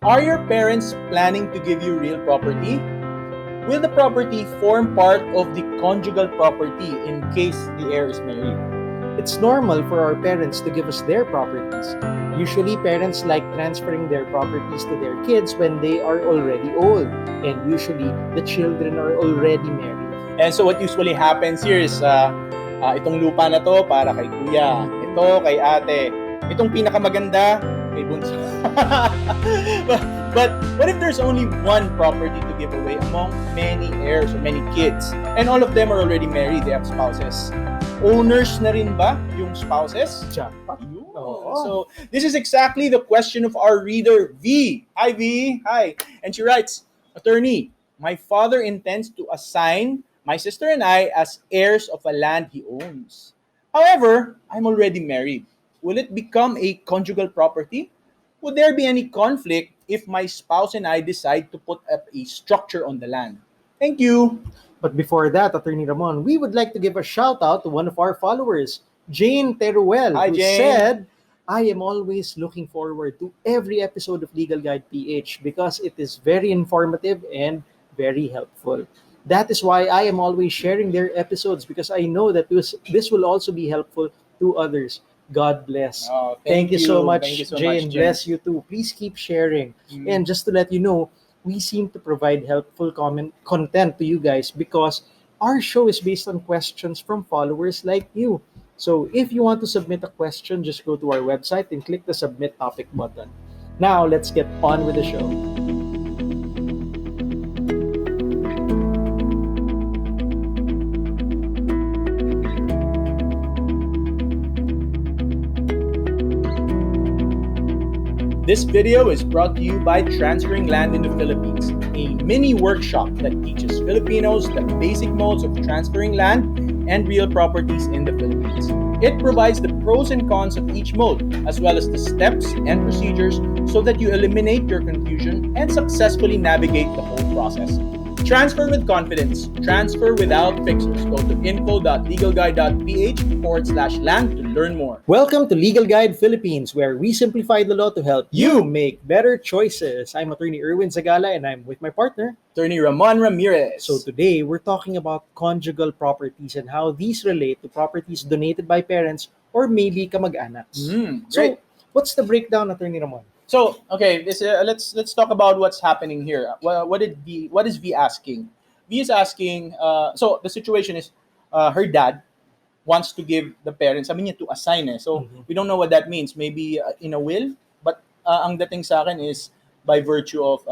Are your parents planning to give you real property? Will the property form part of the conjugal property in case the heir is married? It's normal for our parents to give us their properties. Usually, parents like transferring their properties to their kids when they are already old. And usually, the children are already married. And so what usually happens here is itong lupa na to para kay Kuya, ito kay ate, itong pinakamaganda kay bunso. but what if there's only one property to give away among many heirs or many kids, and all of them are already married, they have spouses? Owners na rin ba yung spouses? Jackpot. So this is exactly the question of our reader V. Hi V. Hi. And she writes, Attorney, my father intends to assign my sister and I as heirs of a land he owns. However, I'm already married. Will it become a conjugal property? Would there be any conflict if my spouse and I decide to put up a structure on the land? Thank you. But before that, Attorney Ramon, we would like to give a shout out to one of our followers, Jane Teruel, Hi, who Jane. said, I am always looking forward to every episode of Legal Guide PH because it is very informative and very helpful. That is why I am always sharing their episodes because I know that this will also be helpful to others. God bless. Oh, Thank you so much, Thank you so Jane. much, Jane. Bless you too. Please keep sharing. And just to let you know, we seem to provide helpful content to you guys because our show is based on questions from followers like you. So if you want to submit a question, just go to our website and click the submit topic button. Now, let's get on with the show. This video is brought to you by Transferring Land in the Philippines, a mini workshop that teaches Filipinos the basic modes of transferring land and real properties in the Philippines. It provides the pros and cons of each mode, as well as the steps and procedures so that you eliminate your confusion and successfully navigate the whole process. Transfer with confidence. Transfer without fixers. Go to info.legalguide.ph/land to learn more. Welcome to Legal Guide Philippines, where we simplify the law to help you make better choices. I'm Attorney Erwin Zagala, and I'm with my partner, Attorney Ramon Ramirez. So today, we're talking about conjugal properties and how these relate to properties donated by parents or maybe kamag-anaks. Great. What's the breakdown, Attorney Ramon? So, okay, let's talk about what's happening here. What is V asking? V is asking. So the situation is, her dad wants to give the parents, sabi niya to assign eh. So we don't know what that means. Maybe in a will, but ang dating sa akin is by virtue of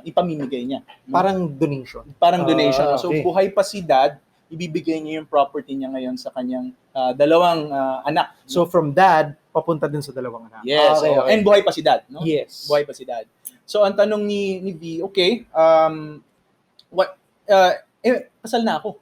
ipamimigay niya. Parang donation. Parang donation. So Okay. buhay pa si dad, ibibigay niya yung property niya ngayon sa kanyang dalawang anak. So from dad, papunta din sa dalawang anak. Yes. Okay, okay. And buhay pa si dad, no? Yes. Buhay pa si dad. So ang tanong ni V, okay, kasal na ako.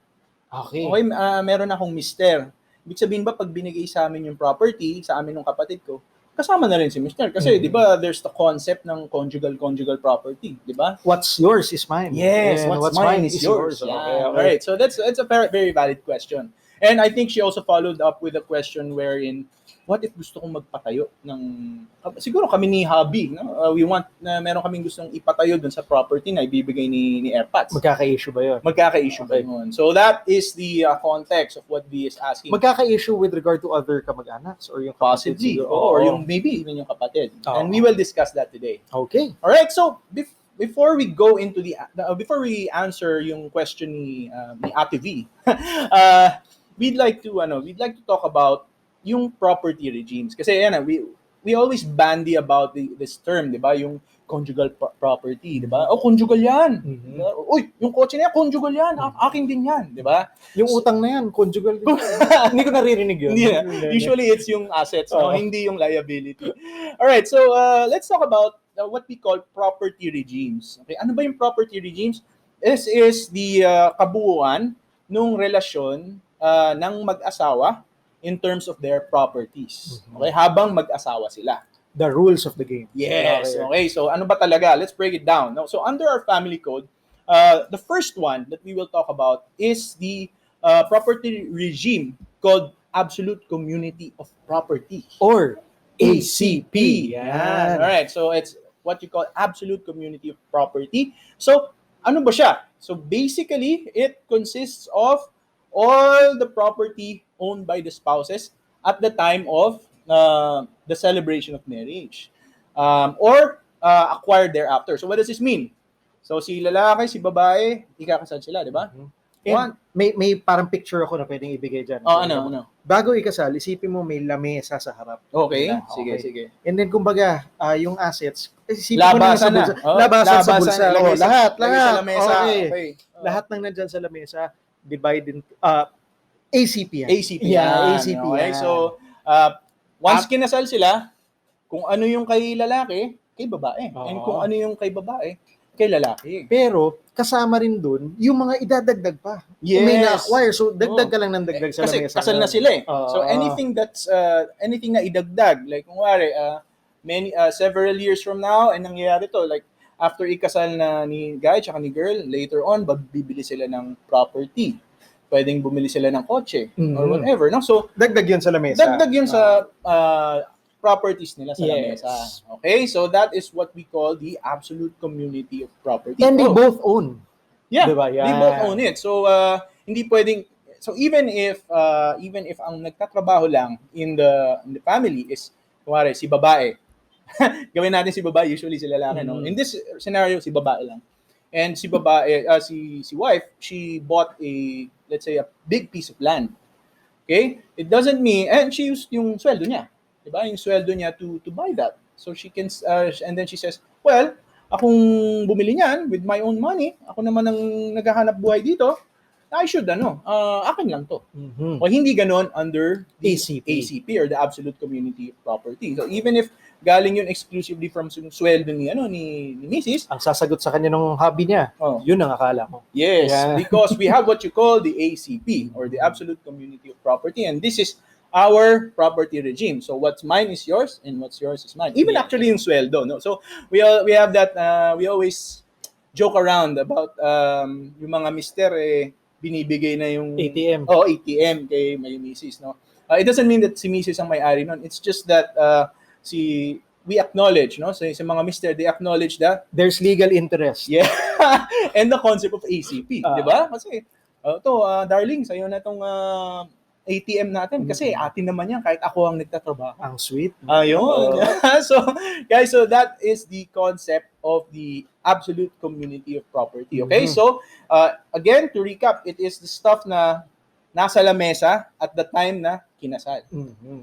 Okay. Okay, meron akong mister. Ibig sabihin ba pag binigay sa amin yung property sa amin ng kapatid ko, kasama na rin si mister kasi 'di ba there's the concept ng conjugal property, 'di ba? What's yours is mine. Yes, And what's mine is yours. Okay, Yeah. okay. All right. So that's a very, very valid question. And I think she also followed up with a question wherein, what if gusto kong magpatayo ng, siguro kami ni hubby, no? We want, meron kaming gustong ipatayo dun sa property na ibibigay ni Airpods. Magkaka-issue ba yun? Magkaka-issue ba yun? So that is the context of what V is asking. Magkaka-issue with regard to other kamag-anaks or yung kapatid Possibly. siguro? Or yung maybe even yung kapatid. Oo. And we will discuss that today. Okay. All right. So before we go into before we answer yung question ni Ate V, we'd like to talk about yung property regimes kasi yan we always bandy about this term, 'di ba? Yung conjugal property, 'di ba? Oh, conjugal 'yan. Uy, yung kotse na yan, conjugal 'yan. Akin din 'yan, 'di ba? Yung utang na yan, conjugal. Hindi ko naririnig yun. Yeah. Usually it's yung assets, no? Hindi yung liability. All right, so let's talk about what we call property regimes. Okay, ano ba yung property regimes? This is the kabuuan nung relasyon ng mag-asawa in terms of their properties. Okay, habang mag-asawa sila. The rules of the game. Yes. Okay, so ano ba talaga? Let's break it down. No? So under our family code, the first one that we will talk about is the property regime called Absolute Community of Property. Or ACP. Yan. All right, so it's what you call absolute community of property. So, ano ba siya? So, basically, it consists of all the property owned by the spouses at the time of the celebration of marriage, or acquired thereafter. So, what does this mean? So, si lalaki, si babae, ikakasal sila, di ba? And may parang picture ako na pwedeng ibigay dyan. Oh, ano? Bago ikasal, isipin mo may lamesa sa harap. Okay, nila. sige. And then kumbaga, yung assets, isipin Labasan mo na na. sa bulsa. Labasan sa bulsa. ilagay sa- Lahat. ilagay sa lamesa. Okay. Lahat ng nandyan sa lamesa, divide in, ACP yan. ACP Yeah, yan. ACP Okay, yan. so, once kinasal sila, kung ano yung kay lalaki, kay babae. And kung ano yung kay babae, kay lalaki. Pero, kasama rin dun, yung mga idadagdag pa. Yes. Kung may na-acquire, so dagdag ka lang ng dagdag sa Kasi lamesa. kasal na sila eh. Oo. So anything na idagdag, like kung wari, several years from now, ay nangyayari to, like after ikasal na ni guy tsaka ni girl, later on, bibili sila ng property. Pwedeng bumili sila ng kotse or whatever. No? So, dagdag yun sa lamesa. dagdag yun sa properties nila sa lamesa. Okay? So, that is what we call the absolute community of property. And they both own. Yeah, diba? They both own it. So, hindi pwedeng, so even if ang nagtatrabaho lang in the family is, kumare, si babae, gawin natin si babae, usually si lalaki, no? In this scenario, si babae lang. And si babae, si wife, she bought let's say, a big piece of land. Okay? It doesn't mean, and she used yung sweldo niya. Diba? Yung sweldo niya to buy that. So she can, and then she says, well, akong bumili niyan with my own money, ako naman ang naghahanap buhay dito, I should, akin lang to. O hindi ganon under the ACP or the absolute community of property. So even if galing yun exclusively from sweldo ni Mrs. Ang sasagot sa kanya ng hobby niya, yun ang akala mo. Yes, because we have what you call the ACP or the absolute community of property, and this is our property regime. So what's mine is yours and what's yours is mine. Even actually yung sweldo, no? So we have that we always joke around about yung mga mister binibigay na yung ATM. ATM kay may Mrs. no. It doesn't mean that si Mrs. ang may-ari nun. It's just that we acknowledge, no? So sa mga mister, they acknowledge that there's legal interest. Yeah. And the concept of ACP, 'di ba? Kasi darling, sa'yo na tong ATM natin kasi atin naman yan kahit ako ang nagtatrabaho. Ang sweet. Ayun. So, guys, so that is the concept of the absolute community of property. Okay? So, again, to recap, it is the stuff na nasa lamesa at the time na kinasal.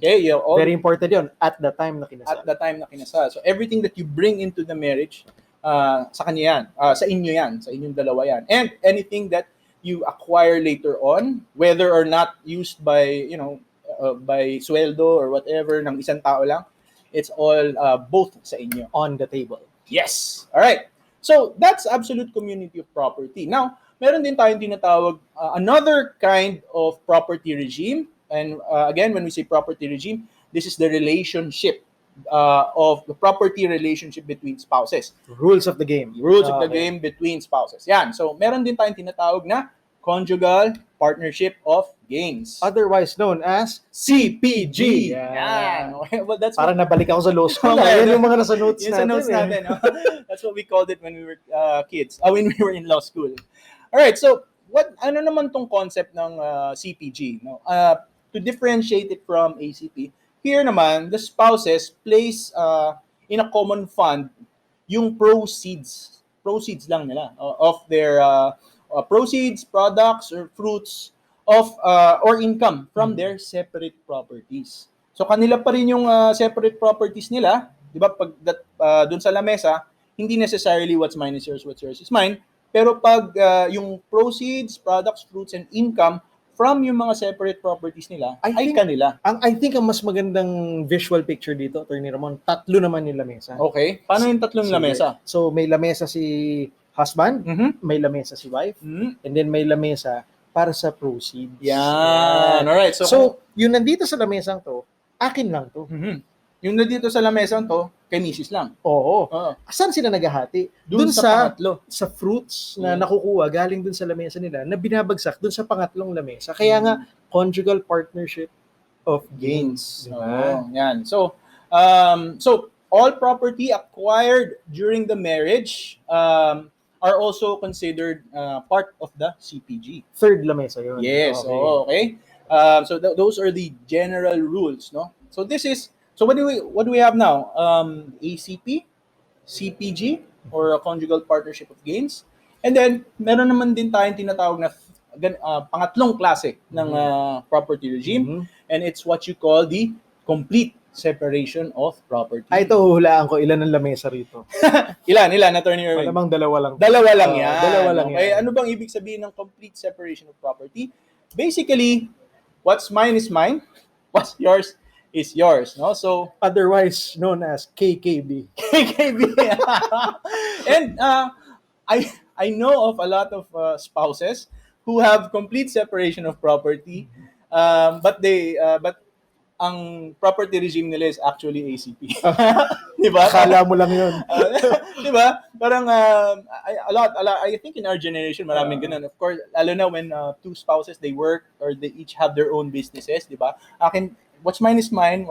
Okay? Very important yun, at the time na kinasal. At the time na kinasal. So, everything that you bring into the marriage, sa kanya yan. Sa inyo yan. Sa inyong dalawa yan. And anything that you acquire later on, whether or not used by, by sweldo or whatever ng isang tao lang, it's all both sa inyo. On the table. Yes. All right. So, that's absolute community of property. Now, meron din tayong tinatawag another kind of property regime. And again, when we say property regime, this is the relationship of the property relationship between spouses. Rules of the game. Rules of the game between spouses. Yan. So, meron din tayong tinatawag na conjugal partnership of gains. Otherwise known as CPG. Yan. Well, that's parang nabalik ako sa law school. Okay. Yan yung mga nasa notes Yun natin. sa notes natin. That's what we called it when we were kids. When we were in law school. All right. So, ano naman tong concept ng CPG? No? To differentiate it from ACP, here naman, the spouses place in a common fund yung proceeds lang nila of their proceeds, products, or fruits of or income from their separate properties. So kanila pa rin yung separate properties nila, 'di ba? Pag doon sa lamesa, hindi necessarily what's mine is yours, what's yours is mine, pero pag yung proceeds, products, fruits, and income from yung mga separate properties nila, ay kanila. I think ang mas magandang visual picture dito, Attorney Ramon, tatlo naman yung lamesa. Okay. Paano yung tatlong lamesa? So, may lamesa si husband, may lamesa si wife, and then may lamesa para sa proceeds. Yan. Alright. So, yung nandito sa lamesang to, akin lang to. Yung nandito sa lamesang to, kay Mrs. lang. Oo. Saan sila naghahati? Doon sa pangatlo. Sa fruits na nakukuha galing doon sa lamesa nila na binabagsak doon sa pangatlong lamesa. Kaya nga, conjugal partnership of gains. Yan. So, all property acquired during the marriage are also considered part of the CPG. Third lamesa yun. Yes, Okay. okay. So those are the general rules, no? So this is so what do we have now? ACP, CPG, or a conjugal partnership of gains. And then meron naman din tayong tinatawag na pangatlong klase ng property regime, Mhm. and it's what you call the complete separation of property. Ay, ito, hulaan ko. Ilan ang lamesa rito? Ilan, Attorney Erwin? Malamang dalawa lang. Dalawa lang yan. Dalawa lang Okay, yan. ano bang ibig sabihin ng complete separation of property? Basically, what's mine is mine, what's yours is yours, no? So, Otherwise known as KKB. KKB. And I know of a lot of spouses who have complete separation of property, but ang property regime nila is actually ACP. Di ba? Akala mo lang yun. Di ba? Parang a lot, I think in our generation, maraming ganun. Of course, lalo na when two spouses, they work or they each have their own businesses, di ba? What's mine is mine,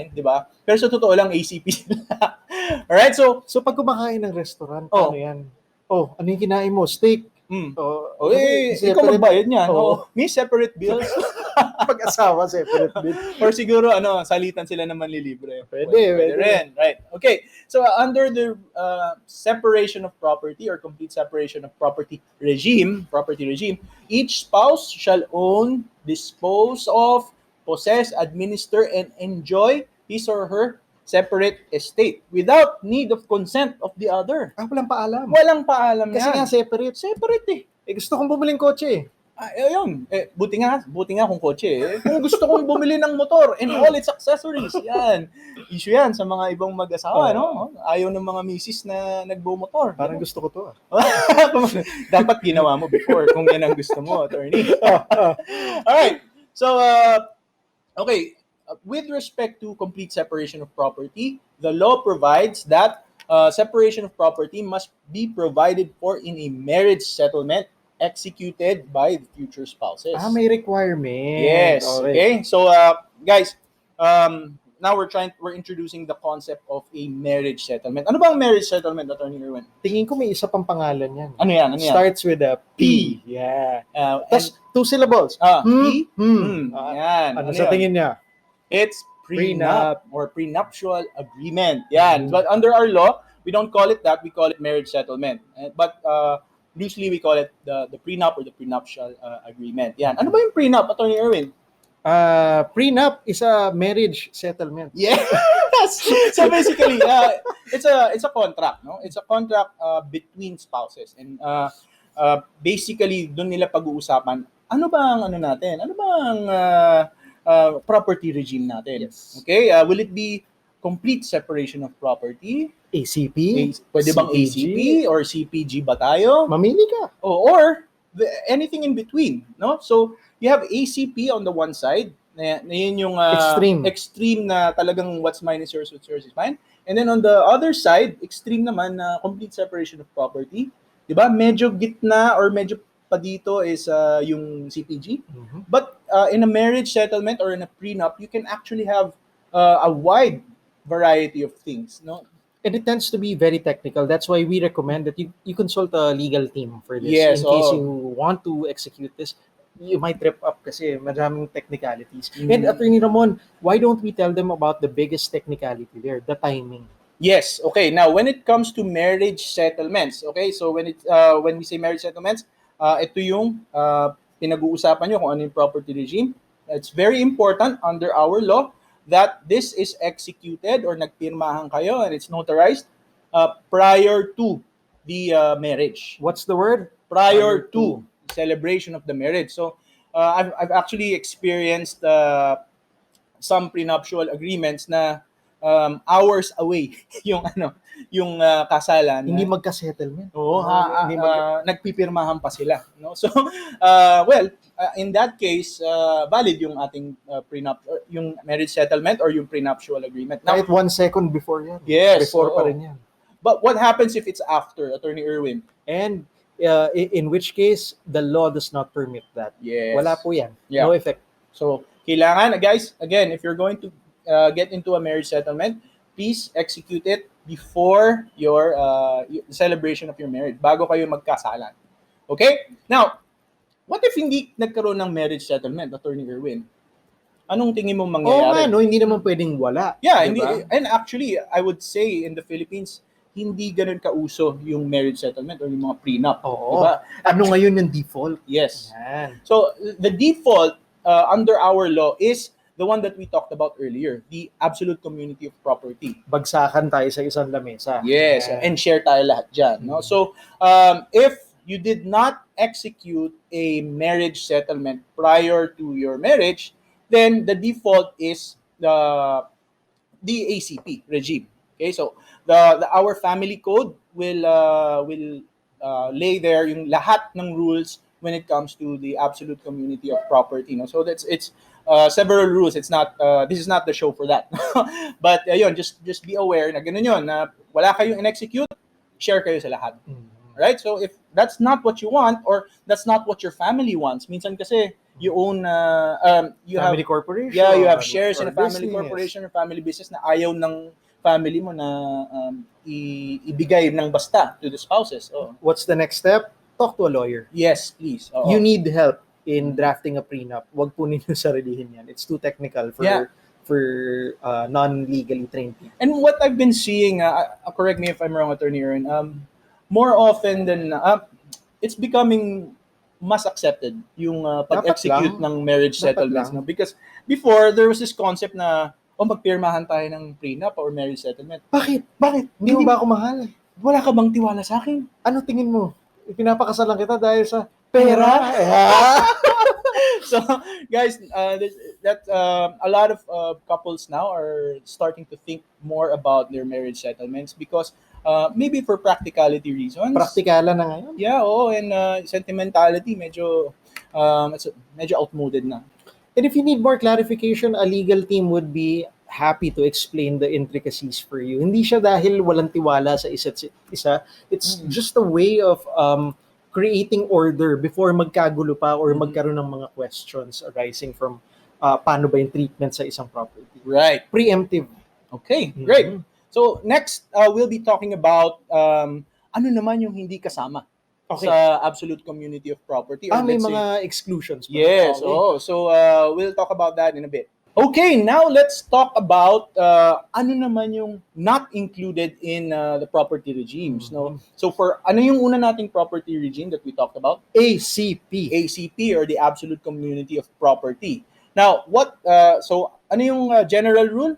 di ba? Pero sa totoo lang, ACP sila. Alright, so, So, pag kumakain ng restaurant, Oh. ano yan? Oh, ano yung kinain mo? Steak? oh, ikaw magbayad niyan. Oh. Me, separate bills. Pag-asawa, separate bill. Or siguro, salitan sila na manlilibre. Pwede. rin. Right. Okay. So, under the separation of property or complete separation of property regime, each spouse shall own, dispose of, possess, administer, and enjoy his or her separate estate without need of consent of the other. Walang paalam. Walang paalam Kasi yan. nga, separate. Separate eh. Gusto kong bumiling kotse eh. Ayun. Buti nga kung kotse eh. Kung gusto kong bumili ng motor and all its accessories, yan. Issue yan sa mga ibang mag-asawa, no? Ayaw ng mga misis na nagbo-motor. Parang gusto ko to ah. Dapat ginawa mo before kung yan ang gusto mo, attorney. Alright. So, okay. With respect to complete separation of property, the law provides that separation of property must be provided for in a marriage settlement executed by the future spouses. May requirement. Yes. Okay. So, guys, now we're introducing the concept of a marriage settlement. Ano ba ang marriage settlement, Attorney Erwin? Tingin ko may isa pang pangalan yan. Ano yan? Starts with a P. Yeah. Tapos, 2 syllables. P. Yan. Ano sa tingin niya? It's prenup or prenuptial agreement. Yan. But under our law, we don't call it that. We call it marriage settlement. But usually we call it the prenup or the prenuptial agreement. Yan. Ano ba yung prenup, Attorney Erwin? Prenup is a marriage settlement. Yes. So basically, it's a contract, no? It's a contract between spouses, and basically doon nila pag-uusapan ano bang natin? Ano bang property regime natin? Yes. Okay? Will it be complete separation of property? ACP? Pwede bang ACP or CPG ba tayo? Mamili ka. Or anything in between, no? So you have ACP on the one side, na yun yung extreme na talagang what's mine is yours is mine. And then on the other side, extreme naman na complete separation of property. 'Di ba? Medyo gitna or medyo pa dito is yung CPG. Mhm. But in a marriage settlement or in a prenup, you can actually have a wide variety of things, no? And it tends to be very technical. That's why we recommend that you consult a legal team for this. Yes, in case you want to execute this, you might trip up kasi maraming technicalities. And Attorney Ramon, why don't we tell them about the biggest technicality there, the timing? Yes. Okay. Now, when it comes to marriage settlements, okay, so when we say marriage settlements, ito yung pinag-uusapan nyo kung ano yung property regime. It's very important under our law that this is executed or nagpirmahan kayo and it's notarized prior to the marriage. What's the word? Prior to celebration of the marriage. So, I've actually experienced some prenuptial agreements na hours away yung kasalan. Hindi magka-settlement. Oo, nagpipirmahan pa sila, no? So, in that case, valid yung ating prenup, yung marriage settlement or yung prenuptial agreement. Now, Kahit 1 second before yan. Yes, Before pa oo. rin yan. But what happens if it's after, Attorney Erwin? And in which case, the law does not permit that. Yes. Wala po yan. Yeah. No effect. So, kailangan, guys, again, if you're going to get into a marriage settlement, please execute it before your celebration of your marriage, bago kayo magkasalan. Okay? Now, what if hindi nagkaroon ng marriage settlement, Attorney Erwin? Anong tingin mo mangyayari? no, hindi naman pwedeng wala. Yeah, diba? and actually, I would say in the Philippines, hindi ganun kauso yung marriage settlement or yung mga prenup. Oo. Diba? Ano ngayon yung default? Yes. Yan. So, the default under our law is the one that we talked about earlier, the absolute community of property. Bagsakan tayo sa isang lamesa. Yes, Yan. and share tayo lahat dyan. No? So, if you did not execute a marriage settlement prior to your marriage, then the default is the ACP regime. Okay, so our family code will lay there yung lahat ng rules when it comes to the absolute community of property. No, so it's several rules. It's not this is not the show for that. But yun, just be aware na ganun yun, na wala kayong in-execute, share kayo sa lahat. Right? So if that's not what you want, or that's not what your family wants, minsan kasi you own you family have corporation. Yeah, you have shares in a family business. corporation or family business na ayaw ng family mo na ibigay ng basta to the spouses. Oh. What's the next step? Talk to a lawyer. Yes, please. Oo. You need help in drafting a prenup. Wag po ninyo sarilihin yan. It's too technical for non-legally trained people. And what I've been seeing, correct me if I'm wrong, Attorney Aaron, more often than it's becoming mas accepted yung pag-execute ng marriage settlements. No? Because before, there was this concept na, magpirmahan tayo ng prenup or marriage settlement. Bakit? Hindi mo ba ako mahal? Wala ka bang tiwala sa akin? Ano tingin mo? Pinapakasal lang kita dahil sa pera? So, guys, that a lot of couples now are starting to think more about their marriage settlements because maybe for practicality reasons. Praktikalan na ngayon. Yeah, and sentimentality medyo outmoded na. And if you need more clarification, a legal team would be happy to explain the intricacies for you. Hindi siya dahil walang tiwala sa isa't isa. It's just a way of creating order before magkagulo pa or magkaroon ng mga questions arising from paano ba yung treatment sa isang property. Right. Preemptive. Okay, great. So next, we'll be talking about ano naman yung hindi kasama sa absolute community of property. Or may mga exclusions. Yes. Okay. So we'll talk about that in a bit. Okay, now let's talk about ano naman yung not included in the property regimes. No? So for ano yung una nating property regime that we talked about? ACP. ACP, or the absolute community of property. Now, so ano yung general rule?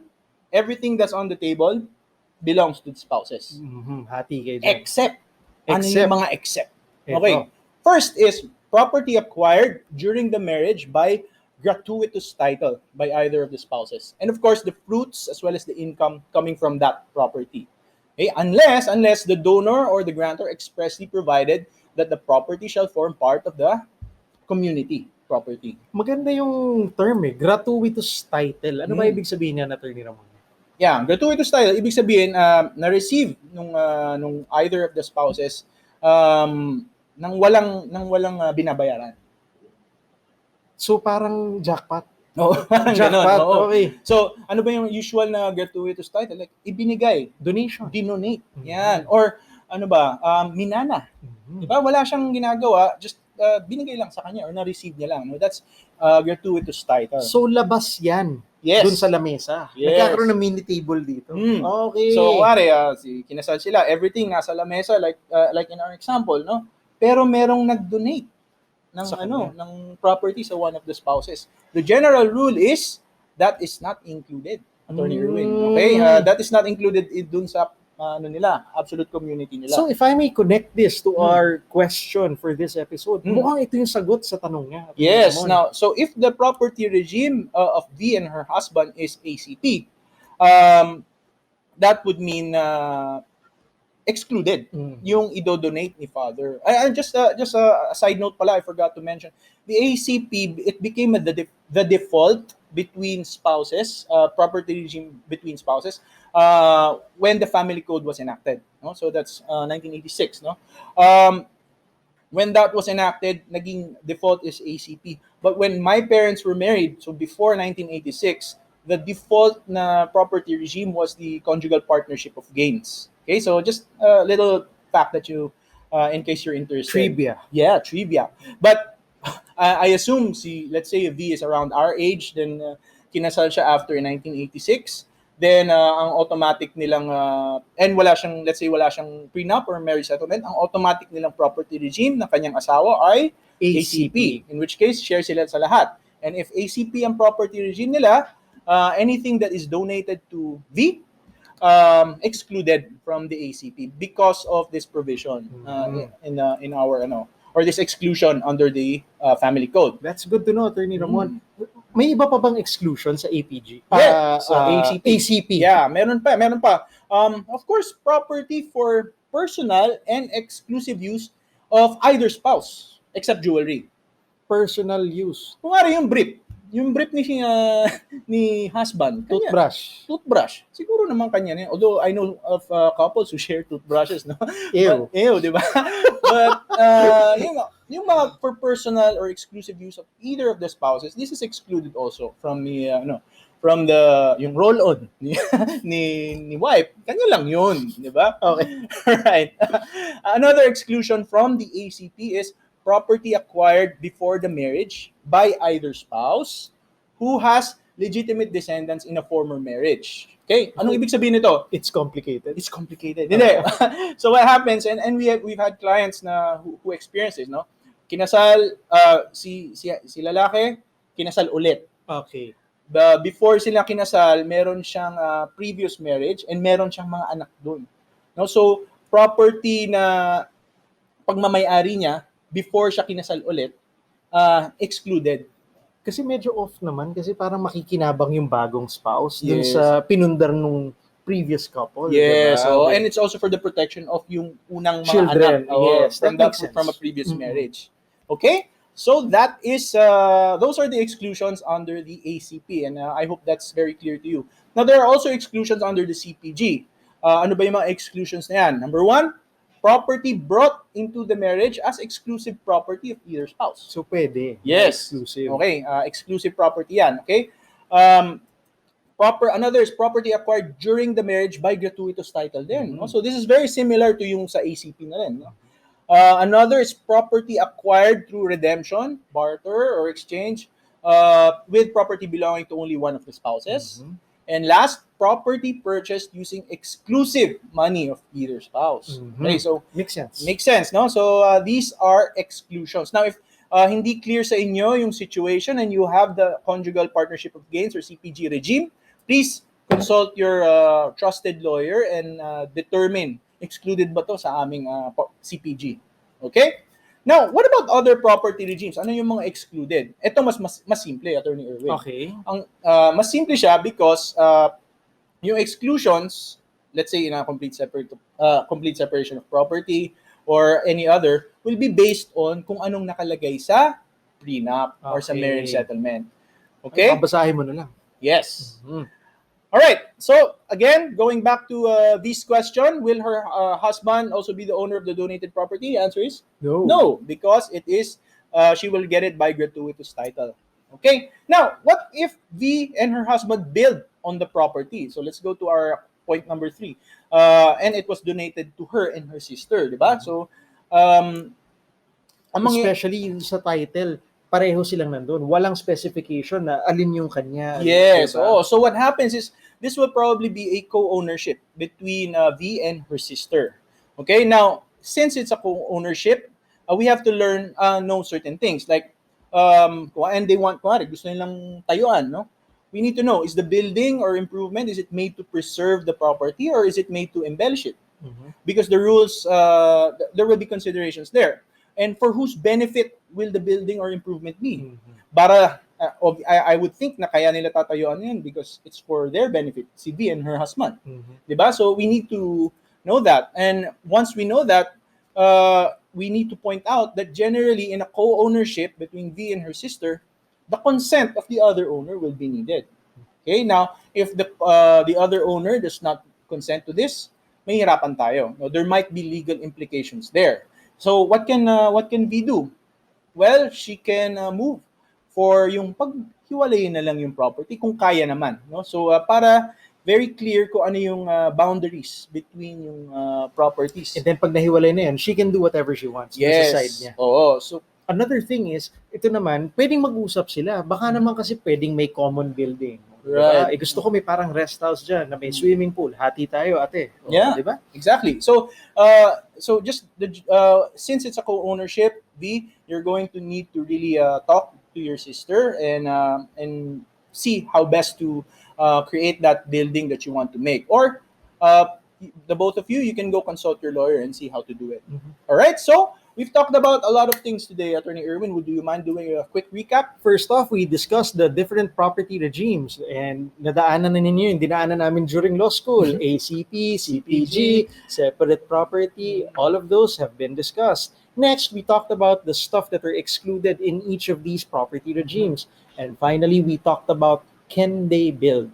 Everything that's on the table belongs to the spouses. Hati kayo dyan. Except. Ano yung mga except? Okay. First is property acquired during the marriage by gratuitous title by either of the spouses. And of course, the fruits as well as the income coming from that property. Okay? Unless the donor or the grantor expressly provided that the property shall form part of the community property. Maganda yung term gratuitous title. Ano ba ibig sabihin niya, Attorney Ramon? Yeah, gratuitous title, ibig sabihin na-receive nung either of the spouses nang walang binabayaran. So parang jackpot. Jackpot. Okay. So ano ba yung usual na gratuitous title? Like ibinigay, donation, dinonate. Yan. Or ano ba, minana. Diba? Wala siyang ginagawa, just binigay lang sa kanya or na-receive niya lang. No? That's gratuitous title. So labas yan. Yes. Doon sa lamesa. Yes. Nagkakaroon ng mini table dito. Okay. So kuwari, kinasal sila, everything nasa lamesa like in our example, no? Pero merong nag-donate ng property sa one of the spouses. The general rule is that is not included, Attorney Erwin. Okay? That is not included dun sa absolute community nila. So if I may connect this to our question for this episode, mukhang ito yung sagot sa tanong niya. Yes. Now, so if the property regime of V and her husband is ACP, that would mean excluded yung idodonate ni father. Just a side note pala, I forgot to mention. The ACP, it became the default between spouses, property regime between spouses, when the family code was enacted. No? So that's 1986. No? When that was enacted, naging default is ACP. But when my parents were married, so before 1986, the default na property regime was the conjugal partnership of gains. Okay, so just a little fact that you, in case you're interested. Trivia. Yeah, trivia. But I assume let's say V is around our age, then kinasal siya after 1986. Then ang automatic nilang and wala siyang, let's say wala siyang prenup or marriage settlement, ang automatic nilang property regime ng kanyang asawa ay ACP, in which case share sila sa lahat. And if ACP ang property regime nila, anything that is donated to V excluded from the ACP because of this provision in our or this exclusion under the family code. That's good to know, Attorney Ramon. May iba pa bang exclusion sa APG? ACP. ACP. Yeah, meron pa. Of course, property for personal and exclusive use of either spouse, except jewelry. Personal use. Kung nga yung brief ni husband, toothbrush. Siguro naman kanya niya. Although I know of couples who share toothbrushes, no? Ew. Di ba? But yung mga for personal or exclusive use of either of the spouses, this is excluded also from the from the yung roll-on ni wife. Kanya lang yun, di ba? Okay. Right. Another exclusion from the ACP is property acquired before the marriage by either spouse who has legitimate descendants in a former marriage. Okay? Anong ibig sabihin nito? It's complicated. It's complicated. Hindi. So what happens, and we've had clients na who experience this, no? Kinasal si lalaki, kinasal ulit. Okay. Before sila kinasal, meron siyang previous marriage and meron siyang mga anak doon. No? So property na pagmamay-ari niya before siya kinasal ulit, excluded. Kasi medyo off naman kasi parang makikinabang yung bagong spouse dun sa pinundar nung previous couple. Yes. So, and it's also for the protection of yung unang mga children. Anak from a previous marriage. Okay? So that is those are the exclusions under the ACP, and I hope that's very clear to you. Now there are also exclusions under the CPG. Ano ba yung mga exclusions na yan? Number 1, property brought into the marriage as exclusive property of either spouse. So, pwede. Yes. Exclusive. Okay. Exclusive property yan. Okay? Another is property acquired during the marriage by gratuitous title din. No? So, this is very similar to yung sa ACP na rin. No? Another is property acquired through redemption, barter, or exchange with property belonging to only one of the spouses. And last, property purchased using exclusive money of either spouse. Okay, so makes sense, no? So these are exclusions. Now, if hindi clear sa inyo yung situation and you have the conjugal partnership of gains or CPG regime, please consult your trusted lawyer and determine excluded ba to sa aming CPG. Okay? Now, what about other property regimes? Ano yung mga excluded? Ito mas simple, Attorney Erwin. Okay. Ang mas simple siya because yung exclusions, let's say in a complete separation of property or any other, will be based on kung anong nakalagay sa prenup or sa marriage settlement. Okay? Babasahin mo na lang. Yes. All right. So again, going back to this question, will her husband also be the owner of the donated property? The answer is no, because it is she will get it by gratuitous title. Okay. Now, what if V and her husband build on the property? So let's go to our point number 3. And it was donated to her and her sister, diba? So especially sa title, pareho silang nandun. Walang specification na alin yung kanya. Yes. Diba? So what happens is this will probably be a co-ownership between V and her sister. Okay. Now, since it's a co-ownership, we have to know certain things like and they want gusto nilang tayuan, no? We need to know, is the building or improvement, is it made to preserve the property or is it made to embellish it? Because the rules, there will be considerations there. And for whose benefit will the building or improvement be? Para, I would think na kaya nila tatayuan yan because it's for their benefit, si V and her husband. Diba? So we need to know that. And once we know that, we need to point out that generally in a co-ownership between V and her sister, the consent of the other owner will be needed. Okay, now if the other owner does not consent to this, mahirapan tayo. Now, there might be legal implications there. So what can V do? Well, she can move for yung paghiwalayin na lang yung property kung kaya naman, no? So para very clear kung ano yung boundaries between yung properties. And then pag nahiwalay na yan, she can do whatever she wants. Nasa side niya. Oo. So Another thing is, ito naman, pwedeng mag-usap sila. Baka naman kasi pwedeng may common building. Right. Diba? Gusto ko may parang rest house dyan na may swimming pool. Hati tayo, ate. Yeah. Diba? Exactly. So just since it's a co-ownership, you're going to need to really talk to your sister and see how best to create that building that you want to make. Or the both of you can go consult your lawyer and see how to do it. All right. So we've talked about a lot of things today, Attorney Irwin. Would you mind doing a quick recap? First off, we discussed the different property regimes and nadaanan na ninyo yung dinaanan namin during law school. ACP, CPG, separate property, all of those have been discussed. Next, we talked about the stuff that are excluded in each of these property regimes. And finally, we talked about can they build?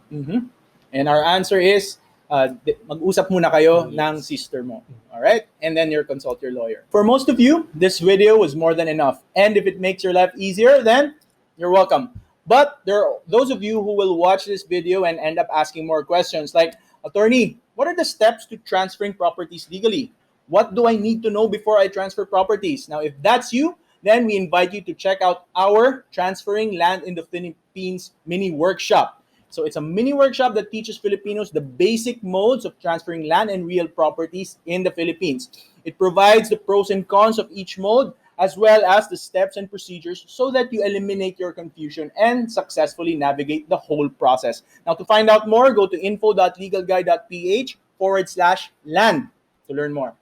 And our answer is, mag-usap muna kayo ng sister mo. All right? And then you consult your lawyer. For most of you, this video was more than enough. And if it makes your life easier, then you're welcome. But there are those of you who will watch this video and end up asking more questions like, Attorney, what are the steps to transferring properties legally? What do I need to know before I transfer properties? Now, if that's you, then we invite you to check out our Transferring Land in the Philippines mini workshop. So it's a mini workshop that teaches Filipinos the basic modes of transferring land and real properties in the Philippines. It provides the pros and cons of each mode, as well as the steps and procedures so that you eliminate your confusion and successfully navigate the whole process. Now, to find out more, go to info.legalguide.ph/land to learn more.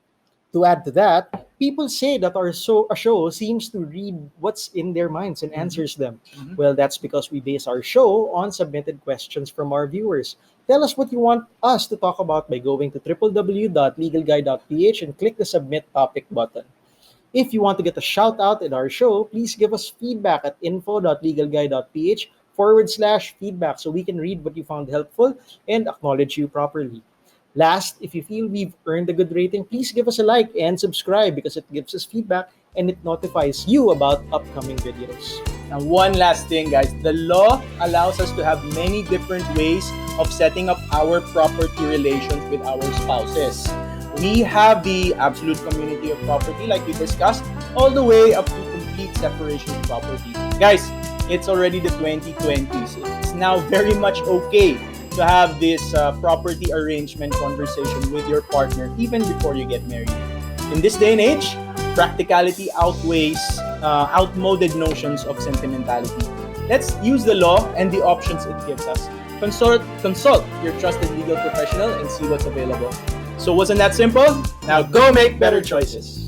To add to that, people say that our show seems to read what's in their minds and answers them. Well, that's because we base our show on submitted questions from our viewers. Tell us what you want us to talk about by going to www.legalguide.ph and click the Submit Topic button. If you want to get a shout out in our show, please give us feedback at info.legalguide.ph/feedback so we can read what you found helpful and acknowledge you properly. Last, if you feel we've earned a good rating, please give us a like and subscribe because it gives us feedback and it notifies you about upcoming videos. And one last thing, guys, the law allows us to have many different ways of setting up our property relations with our spouses. We have the absolute community of property, like we discussed, all the way up to complete separation of property. Guys, it's already the 2020s. It's now very much okay to have this property arrangement conversation with your partner even before you get married. In this day and age, practicality outweighs outmoded notions of sentimentality. Let's use the law and the options it gives us. Consult your trusted legal professional and see what's available. So wasn't that simple? Now go make better choices.